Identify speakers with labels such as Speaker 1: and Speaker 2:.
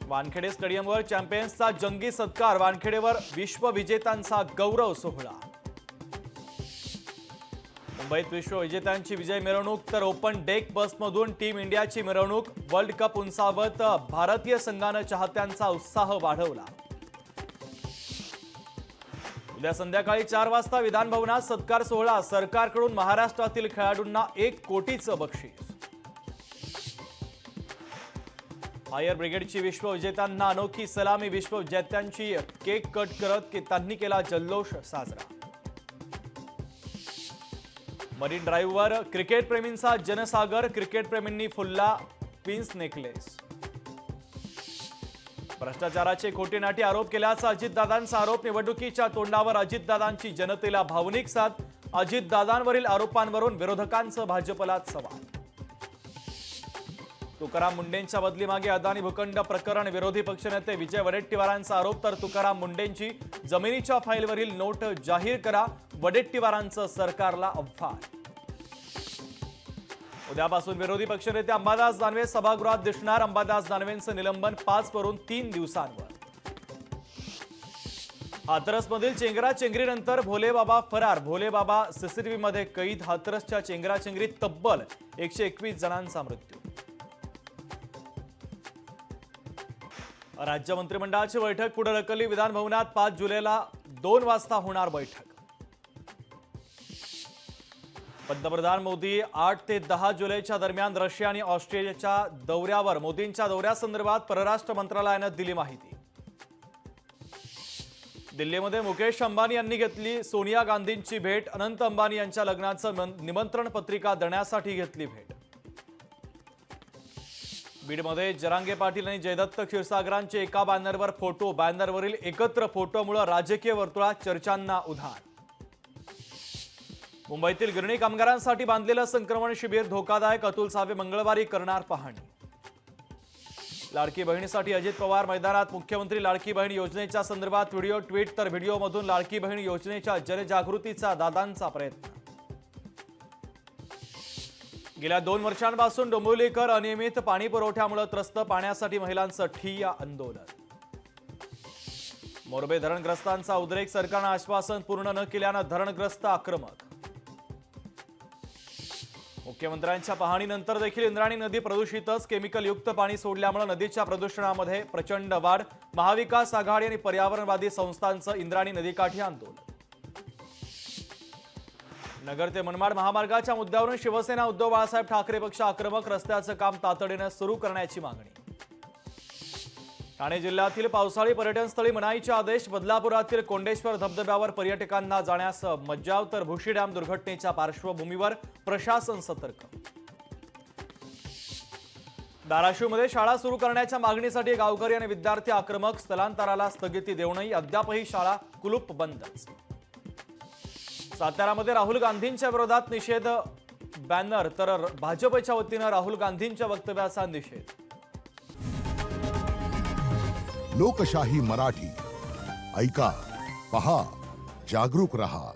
Speaker 1: वानखेडे स्टेडियमवर चॅम्पियन्सचा जंगी सत्कार, वानखेडेवर विश्वविजेत्यांचा गौरव सोहळा। मुंबईत विश्वविजेत्यांची विजय मिरवणूक तर ओपन डेक बसमधून टीम इंडियाची मिरवणूक। वर्ल्ड कप उंचावत भारतीय संघानं चाहत्यांचा उत्साह वाढवला। उद्या संध्याकाळी 4 वाजता विधान भवनात सत्कार सोहळा, सरकारकडून महाराष्ट्रातील खेळाडूंना 1 कोटीचं बक्षीस। फायर ब्रिगेडची विश्वविजेत्यांना अनोखी सलामी, विश्वविजेत्यांची केक कट करत त्यांनी केला जल्लोष साजरा। मरीन ड्राईव्हवर क्रिकेट प्रेमींचा जनसागर, क्रिकेट प्रेमींनी फुलला क्वीन्स नेकलेस। भ्रष्टाचाराचे खोटेनाटे आरोप केल्याचा अजितदादांचा आरोप, निवडणुकीच्या तोंडावर अजितदादांची जनतेला भावनिक साथ, अजितदादांवरील आरोपांवरून विरोधकांचं भाजपला सवाल। तुकाराम मुंडेंच्या बदलीमागे अदानी भूखंड प्रकरण, विरोधी पक्षनेते विजय वडेट्टीवारांचा आरोप, तर तुकाराम मुंडेंची जमिनीच्या फाईलवरील नोट जाहीर करा, वडेट्टीवारांचं सरकारला आव्हान। उद्यापासून विरोधी पक्षनेते अंबादास दानवे सभागृहात दिसणार, अंबादास दानवेंचं निलंबन 5 वरून 3 दिवसांवर। हाथरसमधील चेंगराचेंगरीनंतर भोलेबाबा फरार, भोलेबाबा सीसीटीव्हीमध्ये कैद, हाथरसच्या चेंगराचेंगरीत तब्बल 121 जणांचा मृत्यू। राज्य मंत्रिमंडळाची बैठक पुढे ढकलली, विधान भवनात 5 जुलैला 2 वाजता होणार बैठक। पंतप्रधान मोदी 8 ते 10 जुलैच्या दरम्यान रशिया आणि ऑस्ट्रेलियाच्या दौऱ्यावर, मोदींच्या दौऱ्यासंदर्भात परराष्ट्र मंत्रालयानं दिली माहिती। दिल्लीमध्ये मुकेश अंबानी यांनी घेतली सोनिया गांधींची भेट, अनंत अंबानी यांच्या लग्नाचं निमंत्रण पत्रिका देण्यासाठी घेतली भेट। बीडमध्ये जरांगे पाटील आणि जयदत्त क्षीरसागरांचे एका बॅनरवर फोटो, बॅनरवरील एकत्र फोटोमुळे राजकीय वर्तुळात चर्चांना उधाण। मुंबईतील गिरणी कामगारांसाठी बांधलेलं संक्रमण शिबिर धोकादायक, अतुल सावे मंगळवारी करणार पाहणी। लाडकी बहिणीसाठी अजित पवार मैदानात, मुख्यमंत्री लाडकी बहीण योजनेच्या संदर्भात व्हिडिओ ट्विट, तर व्हिडिओमधून लाडकी बहीण योजनेच्या जनजागृतीचा दादांचा प्रयत्न। गेल्या 2 वर्षांपासून डोंबिवलीकर अनियमित पाणी पुरवठ्यामुळे त्रस्त, पाण्यासाठी महिलांचं ठिय्या आंदोलन। मोरबे धरणग्रस्तांचा उद्रेक, सरकारनं आश्वासन पूर्ण न केल्यानं धरणग्रस्त आक्रमक। मुख्यमंत्र्यांच्या पाहणीनंतर देखील इंद्रायणी नदी प्रदूषितच, केमिकलयुक्त पाणी सोडल्यामुळे नदीच्या प्रदूषणामध्ये प्रचंड वाढ, महाविकास आघाडी आणि पर्यावरणवादी संस्थांचं इंद्रायणी नदीकाठी आंदोलन। नगर ते मनमाड महामार्गाच्या मुद्द्यावरून शिवसेना उद्धव बाळासाहेब ठाकरे पक्ष आक्रमक, रस्त्याचं काम तातडीनं सुरू करण्याची मागणी। ठाणे जिल्ह्यातील पावसाळी पर्यटनस्थळी मनाईचे आदेश, बदलापुरातील कोंडेश्वर धबधब्यावर पर्यटकांना जाण्यास मज्जाव, तर भुशी डॅम दुर्घटनेच्या पार्श्वभूमीवर प्रशासन सतर्क। धाराशिवमध्ये शाळा सुरू करण्याच्या मागणीसाठी गावकरी आणि विद्यार्थी आक्रमक, स्थलांतराला स्थगिती देऊनही अद्यापही शाळा कुलूप बंदच। सातारामध्ये राहुल गांधींच्या विरोधात निषेध बॅनर, तर भाजपच्या वतीनं राहुल गांधींच्या वक्तव्याचा निषेध।
Speaker 2: लोकशाही मराठी ऐका, पहा, जागरूक रहा।